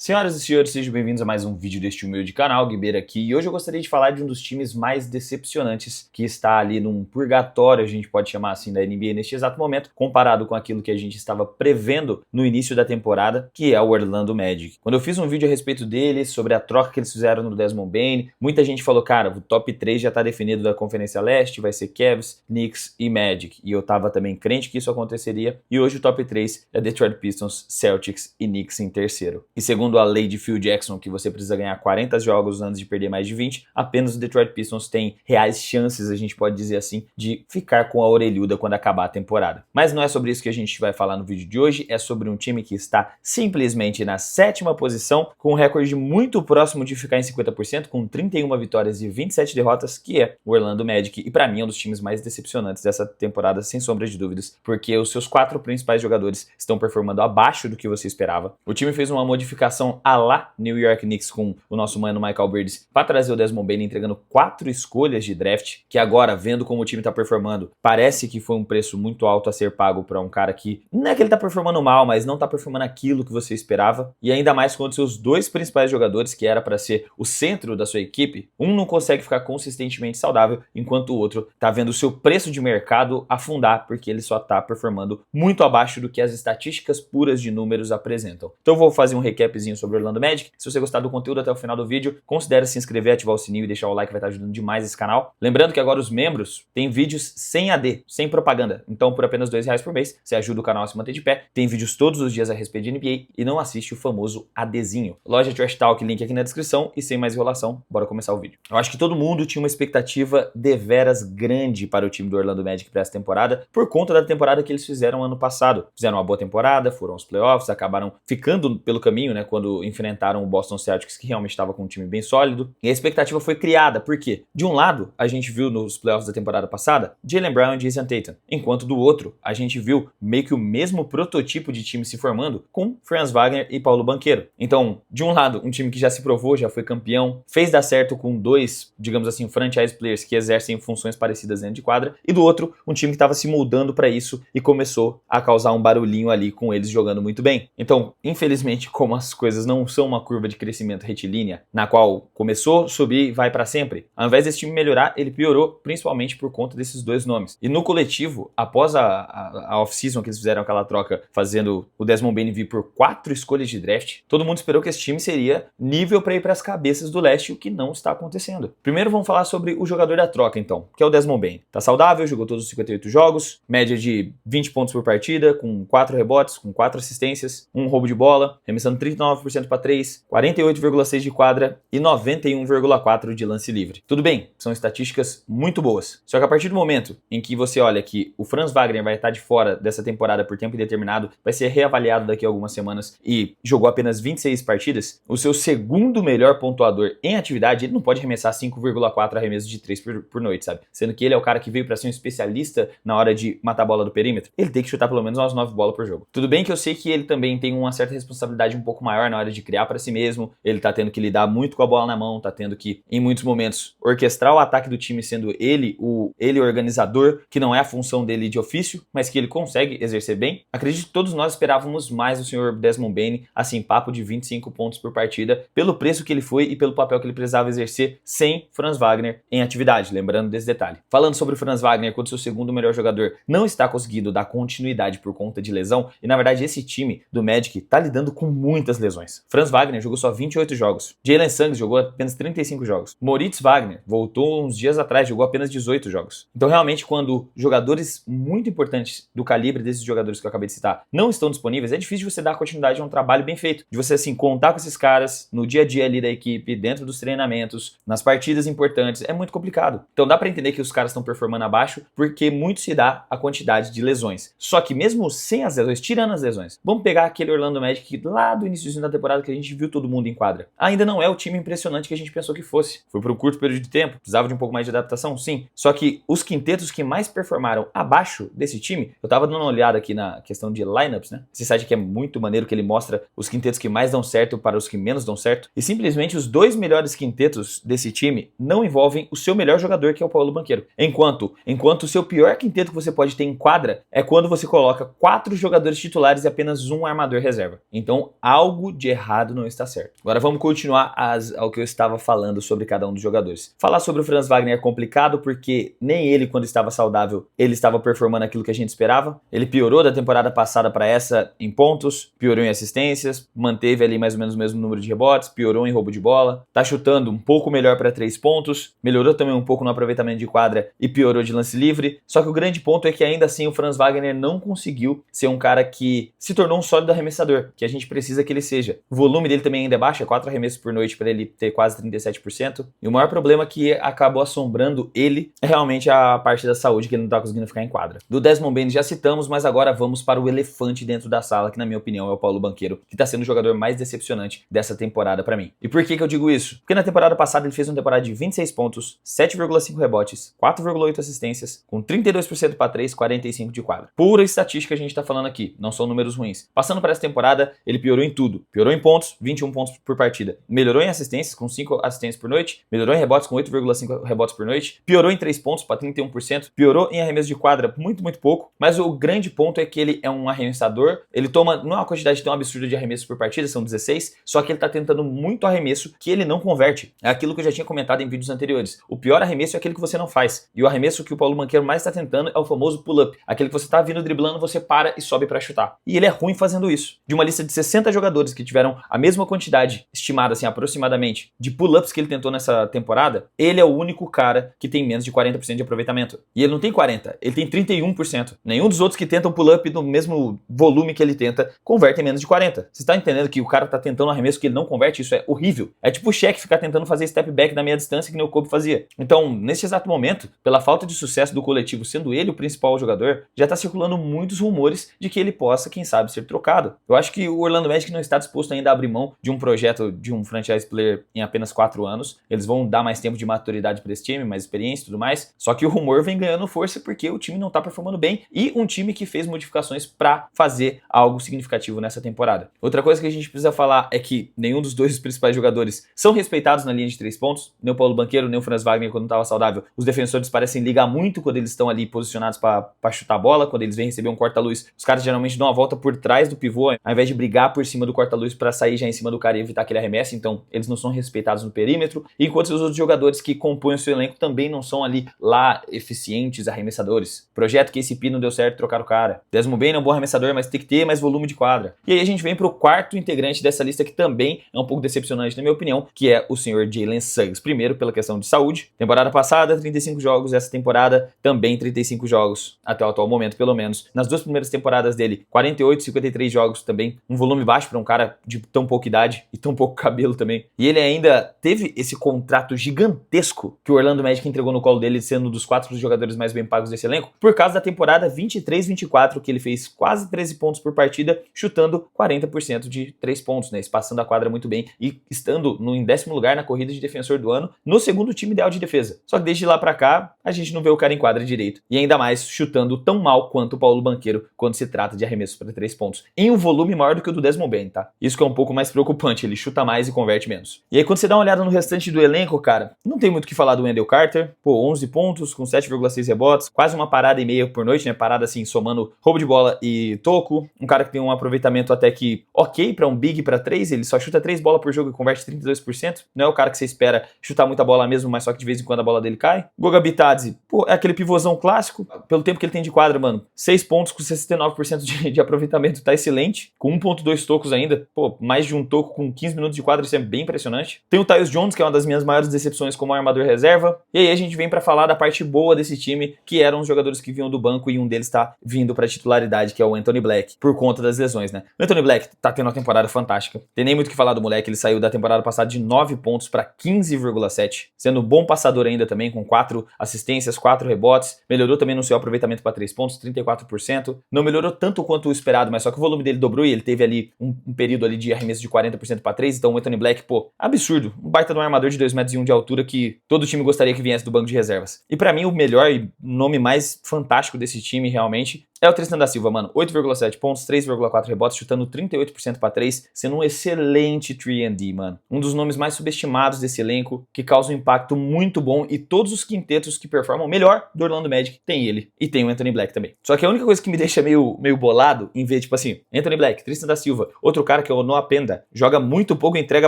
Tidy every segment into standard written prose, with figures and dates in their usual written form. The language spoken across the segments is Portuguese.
Senhoras e senhores, sejam bem-vindos a mais um vídeo deste humilde canal, Guibeira aqui, e hoje eu gostaria de falar de um dos times mais decepcionantes que está ali num purgatório, a gente pode chamar assim, da NBA neste exato momento, comparado com aquilo que a gente estava prevendo no início da temporada, que é o Orlando Magic. Quando eu fiz um vídeo a respeito deles, sobre a troca que eles fizeram no Desmond Bane, muita gente falou, cara, o top 3 já está definido da Conferência Leste, vai ser Cavs, Knicks e Magic, e eu tava também crente que isso aconteceria, e hoje o top 3 é Detroit Pistons, Celtics e Knicks em terceiro. E segundo a lei de Phil Jackson, que você precisa ganhar 40 jogos antes de perder mais de 20, apenas o Detroit Pistons tem reais chances, a gente pode dizer assim, de ficar com a orelhuda quando acabar a temporada. Mas não é sobre isso que a gente vai falar no vídeo de hoje, é sobre um time que está simplesmente na 7ª posição, com um recorde muito próximo de ficar em 50%, com 31 vitórias e 27 derrotas, que é o Orlando Magic, e para mim é um dos times mais decepcionantes dessa temporada, sem sombra de dúvidas, porque os seus 4 principais jogadores estão performando abaixo do que você esperava. O time fez uma modificação à la New York Knicks com o nosso mano Michael Bridges para trazer o Desmond Bane, entregando 4 escolhas de draft, que agora, vendo como o time está performando, parece que foi um preço muito alto a ser pago para um cara que não é que ele está performando mal, mas não está performando aquilo que você esperava, e ainda mais quando seus 2 principais jogadores, que era para ser o centro da sua equipe, um não consegue ficar consistentemente saudável, enquanto o outro está vendo o seu preço de mercado afundar, porque ele só está performando muito abaixo do que as estatísticas puras de números apresentam. Então eu vou fazer um recapzinho sobre o Orlando Magic. Se você gostar do conteúdo até o final do vídeo, considere se inscrever, ativar o sininho e deixar o like, vai estar ajudando demais esse canal. Lembrando que agora os membros têm vídeos sem AD, sem propaganda. Então por apenas R$2 por mês, você ajuda o canal a se manter de pé. Tem vídeos todos os dias a respeito de NBA e não assiste o famoso ADzinho. Loja Trash Talk, link aqui na descrição, e sem mais enrolação, bora começar o vídeo. Eu acho que todo mundo tinha uma expectativa deveras grande para o time do Orlando Magic para essa temporada, por conta da temporada que eles fizeram ano passado. Fizeram uma boa temporada, foram aos playoffs, acabaram ficando pelo caminho, né, quando enfrentaram o Boston Celtics, que realmente estava com um time bem sólido. E a expectativa foi criada, porque de um lado, a gente viu nos playoffs da temporada passada, Jaylen Brown e Jason Tatum, enquanto do outro, a gente viu meio que o mesmo prototipo de time se formando com Franz Wagner e Paulo Banchero. Então, de um lado, um time que já se provou, já foi campeão, fez dar certo com 2, digamos assim, franchise players que exercem funções parecidas dentro de quadra, e do outro, um time que estava se moldando para isso e começou a causar um barulhinho ali com eles jogando muito bem. Então, infelizmente, como as coisas não são uma curva de crescimento retilínea, na qual começou, subir e vai para sempre, ao invés desse time melhorar, ele piorou, principalmente por conta desses 2 nomes. E no coletivo, após a off-season que eles fizeram aquela troca, fazendo o Desmond Bane vir por 4 escolhas de draft, todo mundo esperou que esse time seria nível para ir para as cabeças do leste, o que não está acontecendo. Primeiro vamos falar sobre o jogador da troca, então, que é o Desmond Bane. Tá saudável, jogou todos os 58 jogos, média de 20 pontos por partida, com 4 rebotes, com 4 assistências, 1 roubo de bola, arremessando 39% para 3, 48,6 de quadra e 91,4 de lance livre. Tudo bem, são estatísticas muito boas. Só que a partir do momento em que você olha que o Franz Wagner vai estar de fora dessa temporada por tempo indeterminado, vai ser reavaliado daqui a algumas semanas e jogou apenas 26 partidas, o seu segundo melhor pontuador em atividade, ele não pode arremessar 5,4 arremessos de 3 por noite, sabe? Sendo que ele é o cara que veio para ser um especialista na hora de matar a bola do perímetro. Ele tem que chutar pelo menos umas 9 bolas por jogo. Tudo bem que eu sei que ele também tem uma certa responsabilidade um pouco maior na hora de criar para si mesmo, ele tá tendo que lidar muito com a bola na mão, tá tendo que, em muitos momentos, orquestrar o ataque do time sendo ele o organizador, que não é a função dele de ofício, mas que ele consegue exercer bem. Acredito que todos nós esperávamos mais do senhor Desmond Bane, assim, papo de 25 pontos por partida, pelo preço que ele foi e pelo papel que ele precisava exercer sem Franz Wagner em atividade, lembrando desse detalhe. Falando sobre o Franz Wagner, quando seu segundo melhor jogador não está conseguindo dar continuidade por conta de lesão, e na verdade esse time do Magic tá lidando com muitas lesões. Franz Wagner jogou só 28 jogos, Jalen Suggs jogou apenas 35 jogos, Moritz Wagner voltou uns dias atrás, jogou apenas 18 jogos. Então realmente quando jogadores muito importantes do calibre desses jogadores que eu acabei de citar não estão disponíveis, é difícil de você dar continuidade a um trabalho bem feito, de você assim contar com esses caras no dia a dia ali da equipe, dentro dos treinamentos, nas partidas importantes, é muito complicado. Então dá pra entender que os caras estão performando abaixo porque muito se dá a quantidade de lesões. Só que mesmo sem as lesões, tirando as lesões, vamos pegar aquele Orlando Magic lá do início da temporada que a gente viu todo mundo em quadra. Ainda não é o time impressionante que a gente pensou que fosse. Foi por um curto período de tempo, precisava de um pouco mais de adaptação, sim. Só que os quintetos que mais performaram abaixo desse time, eu tava dando uma olhada aqui na questão de lineups, né? Esse site aqui é muito maneiro, que ele mostra os quintetos que mais dão certo para os que menos dão certo. E simplesmente os 2 melhores quintetos desse time não envolvem o seu melhor jogador, que é o Paulo Banchero. Enquanto o seu pior quinteto que você pode ter em quadra é quando você coloca 4 jogadores titulares e apenas um armador reserva. Então algo algo de errado não está certo. Agora vamos continuar ao que eu estava falando sobre cada um dos jogadores. Falar sobre o Franz Wagner é complicado porque nem ele, quando estava saudável, ele estava performando aquilo que a gente esperava. Ele piorou da temporada passada para essa em pontos, piorou em assistências, manteve ali mais ou menos o mesmo número de rebotes, piorou em roubo de bola, tá chutando um pouco melhor para 3 pontos, melhorou também um pouco no aproveitamento de quadra e piorou de lance livre. Só que o grande ponto é que ainda assim o Franz Wagner não conseguiu ser um cara que se tornou um sólido arremessador, que a gente precisa que ele seja. O volume dele também ainda é baixo, é 4 arremessos por noite para ele ter quase 37%. E o maior problema que acabou assombrando ele é realmente a parte da saúde, que ele não tá conseguindo ficar em quadra. Do Desmond Bane já citamos, mas agora vamos para o elefante dentro da sala, que na minha opinião é o Paulo Banchero, que tá sendo o jogador mais decepcionante dessa temporada para mim. E por que eu digo isso? Porque na temporada passada ele fez uma temporada de 26 pontos, 7,5 rebotes, 4,8 assistências, com 32% para 3, 45% de quadra. Pura estatística a gente tá falando aqui, não são números ruins. Passando para essa temporada, ele piorou em tudo. Piorou em pontos, 21 pontos por partida. Melhorou em assistências, com 5 assistências por noite. Melhorou em rebotes, com 8,5 rebotes por noite. Piorou em 3 pontos, para 31%. Piorou em arremesso de quadra, muito pouco. Mas o grande ponto é que ele é um arremessador. Ele toma, não é uma quantidade tão absurda de arremessos por partida, são 16. Só que ele tá tentando muito arremesso que ele não converte. É aquilo que eu já tinha comentado em vídeos anteriores. O pior arremesso é aquele que você não faz. E o arremesso que o Paulo Banchero mais está tentando é o famoso pull-up. Aquele que você tá vindo driblando, você para e sobe para chutar. E ele é ruim fazendo isso. De uma lista de 60 jogadores que tiveram a mesma quantidade, estimada assim aproximadamente, de pull-ups que ele tentou nessa temporada, ele é o único cara que tem menos de 40% de aproveitamento. E ele não tem 40%, ele tem 31%. Nenhum dos outros que tentam pull-up no mesmo volume que ele tenta, converte em menos de 40%. Você tá entendendo que o cara tá tentando um arremesso que ele não converte? Isso é horrível. É tipo o Shaq ficar tentando fazer step back da meia distância que nem o Kobe fazia. Então, nesse exato momento, pela falta de sucesso do coletivo, sendo ele o principal jogador, já tá circulando muitos rumores de que ele possa, quem sabe, ser trocado. Eu acho que o Orlando Magic não está disposto ainda a abrir mão de um projeto de um franchise player em apenas 4 anos. Eles vão dar mais tempo de maturidade para esse time, mais experiência e tudo mais. Só que o rumor vem ganhando força porque o time não tá performando bem e um time que fez modificações para fazer algo significativo nessa temporada. Outra coisa que a gente precisa falar é que nenhum dos dois principais jogadores são respeitados na linha de 3 pontos. Nem o Paulo Banchero, nem o Franz Wagner quando estava saudável. Os defensores parecem ligar muito quando eles estão ali posicionados para chutar a bola. Quando eles vêm receber um corta-luz, os caras geralmente dão uma volta por trás do pivô, ao invés de brigar por cima do corta-luz para sair já em cima do cara e evitar aquele arremesso. Então eles não são respeitados no perímetro, enquanto os outros jogadores que compõem o seu elenco também não são ali lá eficientes arremessadores. Projeto KCP não deu certo, trocar o cara. Desmond Bane é um bom arremessador, mas tem que ter mais volume de quadra. E aí a gente vem pro quarto integrante dessa lista que também é um pouco decepcionante na minha opinião, que é o senhor Jalen Suggs. Primeiro pela questão de saúde. Temporada passada 35 jogos, essa temporada também 35 jogos, até o atual momento pelo menos. Nas duas primeiras temporadas dele, 48, 53 jogos também, um volume baixo para um cara de tão pouca idade e tão pouco cabelo também. E ele ainda teve esse contrato gigantesco que o Orlando Magic entregou no colo dele, sendo um dos 4 jogadores mais bem pagos desse elenco, por causa da temporada 23-24, que ele fez quase 13 pontos por partida, chutando 40% de 3 pontos, né? Espaçando a quadra muito bem e estando em 10º lugar na corrida de defensor do ano, no segundo time ideal de defesa. Só que desde lá pra cá, a gente não vê o cara em quadra direito. E ainda mais chutando tão mal quanto o Paulo Banchero quando se trata de arremessos para 3 pontos. Em um volume maior do que o do Desmond Bane, tá? Isso que é um pouco mais preocupante, ele chuta mais e converte menos. E aí quando você dá uma olhada no restante do elenco, cara, não tem muito o que falar do Wendell Carter. Pô, 11 pontos com 7,6 rebotes, quase uma parada e meia por noite, né? Parada assim, somando roubo de bola e toco. Um cara que tem um aproveitamento até que ok para um big para 3, ele só chuta 3 bolas por jogo e converte 32%. Não é o cara que você espera chutar muita bola mesmo, mas só que de vez em quando a bola dele cai. Goga Bitadze, pô, é aquele pivôzão clássico, pelo tempo que ele tem de quadra, mano. 6 pontos com 69% de aproveitamento, tá excelente. Com 1,2 tocos ainda, pô, mais de um toco com 15 minutos de quadra, isso é bem impressionante. Tem o Tyus Jones, que é uma das minhas maiores decepções como armador reserva. E aí a gente vem pra falar da parte boa desse time, que eram os jogadores que vinham do banco e um deles tá vindo pra titularidade, que é o Anthony Black, por conta das lesões, né? O Anthony Black tá tendo uma temporada fantástica. Tem nem muito o que falar do moleque, ele saiu da temporada passada de 9 pontos pra 15,7, sendo um bom passador ainda também, com 4 assistências, 4 rebotes. Melhorou também no seu aproveitamento para 3 pontos, 34%. Não melhorou tanto quanto o esperado, mas só que o volume dele dobrou e ele teve ali um período ali de arremesso de 40% para 3, então o Anthony Black, pô, absurdo. Um baita de um armador de 2,1 metros de altura que todo time gostaria que viesse do banco de reservas. E pra mim o melhor e nome mais fantástico desse time realmente é o Tristan da Silva, mano. 8,7 pontos, 3,4 rebotes, chutando 38% para 3, sendo um excelente 3&D, mano. Um dos nomes mais subestimados desse elenco, que causa um impacto muito bom, e todos os quintetos que performam melhor do Orlando Magic tem ele, e tem o Anthony Black também. Só que a única coisa que me deixa meio bolado em ver, tipo assim, Anthony Black, Tristan da Silva, outro cara que é o Noah Penda, joga muito pouco e entrega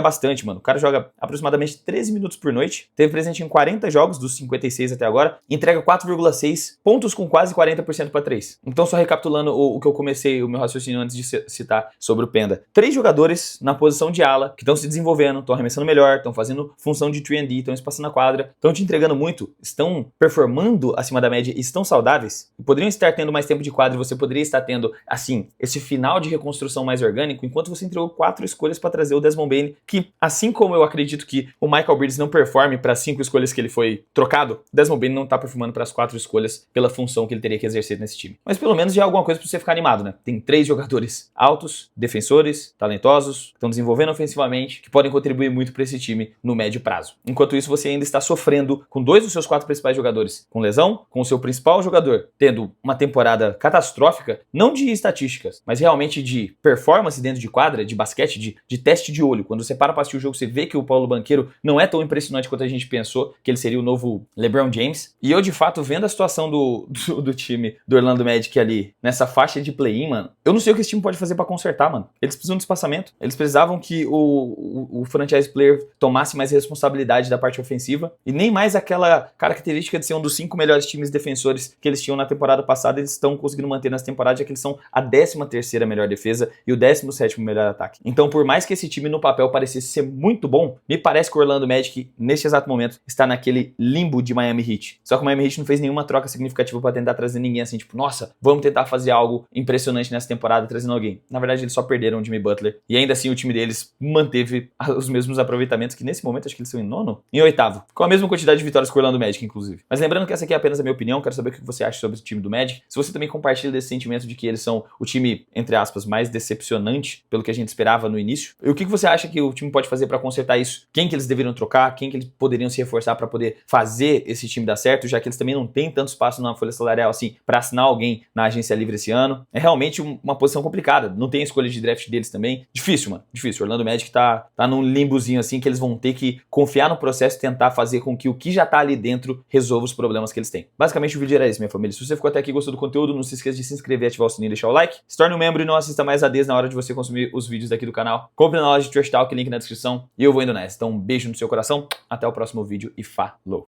bastante, mano. O cara joga aproximadamente 13 minutos por noite, teve presente em 40 jogos dos 56 até agora, entrega 4,6 pontos com quase 40% para 3. Então, só recapitulando o que eu comecei o meu raciocínio antes de citar sobre o Penda. 3 jogadores na posição de ala que estão se desenvolvendo, estão arremessando melhor, estão fazendo função de 3&D, estão espaçando a quadra, estão te entregando muito, estão performando acima da média e estão saudáveis, e poderiam estar tendo mais tempo de quadra, e você poderia estar tendo, assim, esse final de reconstrução mais orgânico, enquanto você entregou 4 escolhas para trazer o Desmond Bane, que, assim como eu acredito que o Michael Bridges não performe para 5 escolhas que ele foi trocado, Desmond Bane não tá performando para as 4 escolhas pela função que ele teria que exercer nesse time. Mas pelo menos já é alguma coisa para você ficar animado, né? Tem 3 jogadores altos, defensores, talentosos, que estão desenvolvendo ofensivamente, que podem contribuir muito para esse time no médio prazo. Enquanto isso, você ainda está sofrendo com 2 dos seus 4 principais jogadores com lesão, com o seu principal jogador tendo uma temporada catastrófica, não de estatísticas, mas realmente de performance dentro de quadra, de basquete, de teste de olho. Quando você para pra assistir o jogo, você vê que o Paulo Banchero não é tão impressionante quanto a gente pensou, que ele seria o novo LeBron James. E eu, de fato, vendo a situação do time do Orlando Magic ali, nessa faixa de play-in, mano, eu não sei o que esse time pode fazer pra consertar, mano. Eles precisam de espaçamento, eles precisavam que o franchise player tomasse mais responsabilidade da parte ofensiva, e nem mais aquela característica de ser um dos 5 melhores times defensores que eles tinham na temporada passada, eles estão conseguindo manter nessa temporada, já que eles são a 13ª melhor defesa e o 17º melhor ataque. Então, por mais que esse time no papel parecesse ser muito bom, me parece que o Orlando Magic, neste exato momento, está naquele limbo de Miami Heat. Só que o Miami Heat não fez nenhuma troca significativa para tentar trazer ninguém assim, tipo, nossa, vamos tentar fazer algo impressionante nessa temporada trazendo alguém. Na verdade, eles só perderam o Jimmy Butler, e ainda assim o time deles manteve os mesmos aproveitamentos, que nesse momento acho que eles são em 9º, em 8º, com a mesma quantidade de vitórias que o Orlando Magic, inclusive. Mas lembrando que essa aqui é apenas a minha opinião, quero saber o que você acha sobre o time do Magic. Se você também compartilha desse sentimento de que eles são o time, entre aspas, mais decepcionante pelo que a gente esperava no início, e o que você acha que o time pode fazer para consertar isso? Quem que eles deveriam trocar? Quem que eles poderiam se reforçar para poder fazer esse time dar certo, já que eles também não têm tanto espaço na folha salarial assim para assinar alguém na agência livre esse ano? É realmente uma posição complicada, não tem a escolha de draft deles também. Difícil, mano, difícil. O Orlando Magic tá num limbozinho assim, que eles vão ter que confiar no processo e tentar fazer com que o que já tá ali dentro resolva os problemas que eles têm. Basicamente o vídeo era esse, minha família. Se você ficou até aqui e gostou do conteúdo, não se esqueça de se inscrever, ativar o sininho e deixar o like. Se torne um membro e não assista mais ADs na hora de você consumir os vídeos aqui do canal. Compre na loja de Trash Talk, link na descrição. E eu vou indo nessa. Então um beijo no seu coração, até o próximo vídeo e falou!